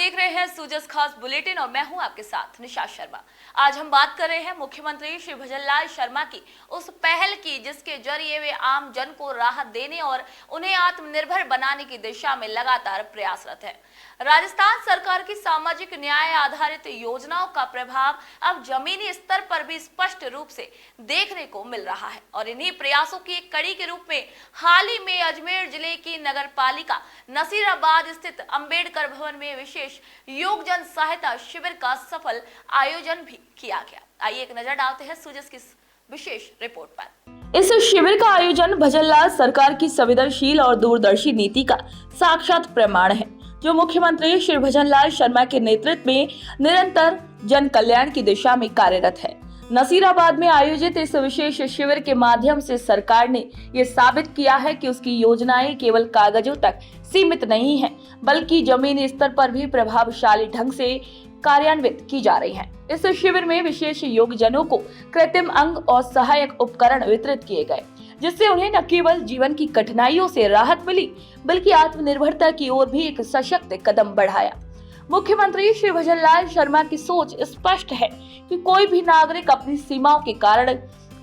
देख रहे हैं सूजस खास बुलेटिन और मैं हूं आपके साथ निशा शर्मा। आज हम बात कर रहे हैं मुख्यमंत्री श्री भजनलाल शर्मा की उस पहल की जिसके जरिए वे आम जन को राहत देने और उन्हें आत्मनिर्भर बनाने की दिशा में लगातार प्रयासरत है। राजस्थान सरकार की सामाजिक न्याय आधारित योजनाओं का प्रभाव अब जमीनी स्तर पर भी स्पष्ट रूप से देखने को मिल रहा है और इन्हीं प्रयासों की एक कड़ी के रूप में हाल ही में अजमेर जिले की नगर पालिका नसीराबाद स्थित अंबेडकर भवन में विशेष योग जन सहायता शिविर का सफल आयोजन भी किया गया। आइए एक नजर डालते हैं सूजस की विशेष रिपोर्ट पर। इस शिविर का आयोजन भजनलाल सरकार की संवेदनशील और दूरदर्शी नीति का साक्षात प्रमाण है, जो मुख्यमंत्री श्री भजनलाल शर्मा के नेतृत्व में निरंतर जन कल्याण की दिशा में कार्यरत है। नसीराबाद में आयोजित इस विशेष शिविर के माध्यम से सरकार ने ये साबित किया है कि उसकी योजनाएं केवल कागजों तक सीमित नहीं हैं, बल्कि जमीनी स्तर पर भी प्रभावशाली ढंग से कार्यान्वित की जा रही हैं। इस शिविर में विशेष योगजनों को कृत्रिम अंग और सहायक उपकरण वितरित किए गए, जिससे उन्हें न केवल जीवन की कठिनाइयों से राहत मिली, बल्कि आत्मनिर्भरता की ओर भी एक सशक्त कदम बढ़ाया। मुख्यमंत्री श्री भजनलाल शर्मा की सोच स्पष्ट है कि कोई भी नागरिक अपनी सीमाओं के कारण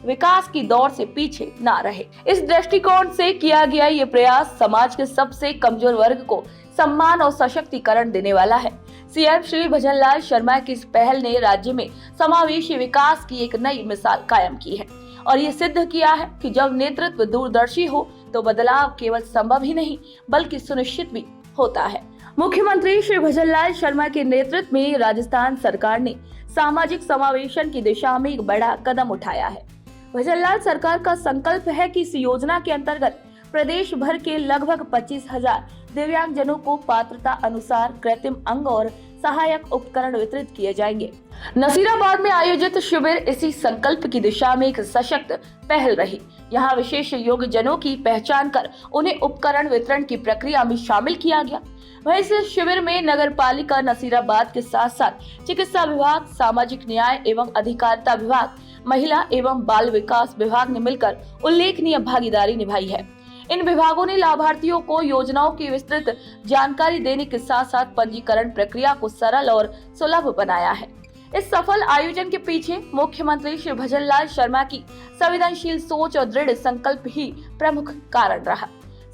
विकास की दौड़ से पीछे ना रहे। इस दृष्टिकोण से किया गया ये प्रयास समाज के सबसे कमजोर वर्ग को सम्मान और सशक्तिकरण देने वाला है। सीएम श्री भजनलाल शर्मा की इस पहल ने राज्य में समावेशी विकास की एक नई मिसाल कायम की है और ये सिद्ध किया है कि जब नेतृत्व दूरदर्शी हो तो बदलाव केवल संभव ही नहीं, बल्कि सुनिश्चित भी होता है। मुख्यमंत्री श्री भजनलाल शर्मा के नेतृत्व में राजस्थान सरकार ने सामाजिक समावेशन की दिशा में एक बड़ा कदम उठाया है। भजनलाल सरकार का संकल्प है कि इस योजना के अंतर्गत प्रदेश भर के लगभग 25,000 दिव्यांगजनों को पात्रता अनुसार कृत्रिम अंग और सहायक उपकरण वितरित किए जाएंगे। नसीराबाद में आयोजित शिविर इसी संकल्प की दिशा में एक सशक्त पहल रही। यहाँ विशेष योगजनों की पहचान कर उन्हें उपकरण वितरण की प्रक्रिया में शामिल किया गया। वहीं इस शिविर में नगर पालिका नसीराबाद के साथ साथ चिकित्सा विभाग, सामाजिक न्याय एवं अधिकारिता विभाग, महिला एवं बाल विकास विभाग ने मिलकर उल्लेखनीय भागीदारी निभाई है। इन विभागों ने लाभार्थियों को योजनाओं की विस्तृत जानकारी देने के साथ साथ पंजीकरण प्रक्रिया को सरल और सुलभ बनाया है। इस सफल आयोजन के पीछे मुख्यमंत्री श्री भजनलाल शर्मा की संवेदनशील सोच और दृढ़ संकल्प ही प्रमुख कारण रहा।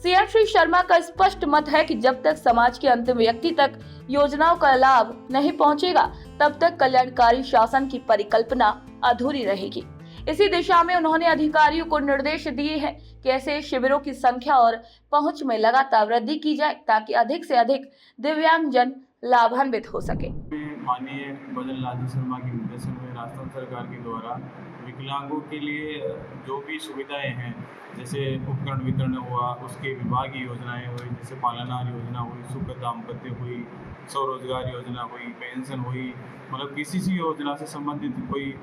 सीएम श्री शर्मा का स्पष्ट मत है कि जब तक समाज के अंतिम व्यक्ति तक योजनाओं का लाभ नहीं पहुंचेगा, तब तक कल्याणकारी शासन की परिकल्पना अधूरी रहेगी। इसी दिशा में उन्होंने अधिकारियों को निर्देश दिए हैं कि ऐसे शिविरों की संख्या और पहुंच में लगातार वृद्धि की जाए, ताकि अधिक से अधिक दिव्यांगजन लाभान्वित हो सके। माननीय भजनलाल शर्मा के निर्देशन में राजस्थान सरकार के द्वारा विकलांगों के लिए जो भी सुविधाएं हैं, जैसे उपकरण वितरण हुआ, उसके विभागीय योजनाएं हुई, जैसे पालनहार योजना हुई, सुख दाम्पत्य हुई, स्वरोजगार योजना हुई, पेंशन हुई, मतलब किसी सी योजना से संबंधित कोई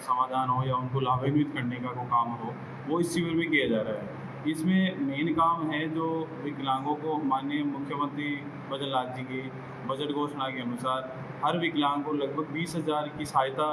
समाधान हो या उनको लाभान्वित करने का कोई काम हो, वो इस शिविर में किया जा रहा है। इसमें मेन काम है जो विकलांगों को माननीय मुख्यमंत्री भजनलाल जी की बजट घोषणा के अनुसार हर विकलांग को लगभग 20,000 की सहायता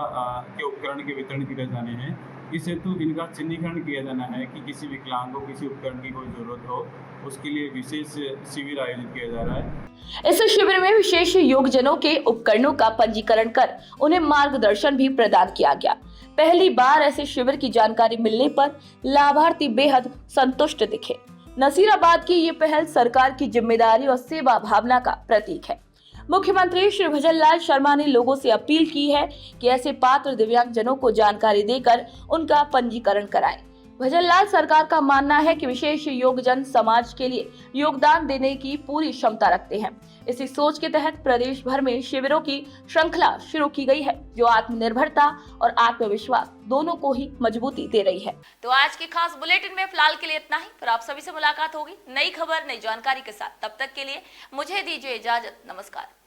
के उपकरण के वितरण किए जाने हैं। इस हेतु इनका चिन्हीकरण किया जाना है कि किसी विकलांग को किसी उपकरण की कोई जरूरत हो, उसके लिए विशेष शिविर आयोजित किया जा रहा है। इस शिविर में विशेष योगजनों के उपकरणों का पंजीकरण कर उन्हें मार्गदर्शन भी प्रदान किया गया। पहली बार ऐसे शिविर की जानकारी मिलने पर लाभार्थी बेहद संतुष्ट दिखे। नसीराबाद की ये पहल सरकार की जिम्मेदारी और सेवा भावना का प्रतीक है। मुख्यमंत्री श्री भजनलाल शर्मा ने लोगों से अपील की है कि ऐसे पात्र दिव्यांगजनों को जानकारी देकर उनका पंजीकरण कराएं। भजनलाल सरकार का मानना है कि विशेष योगजन समाज के लिए योगदान देने की पूरी क्षमता रखते हैं। इसी सोच के तहत प्रदेश भर में शिविरों की श्रृंखला शुरू की गई है, जो आत्मनिर्भरता और आत्मविश्वास दोनों को ही मजबूती दे रही है। तो आज के खास बुलेटिन में फिलहाल के लिए इतना ही। फिर आप सभी से मुलाकात होगी नई खबर, नई जानकारी के साथ। तब तक के लिए मुझे दीजिए इजाजत। नमस्कार।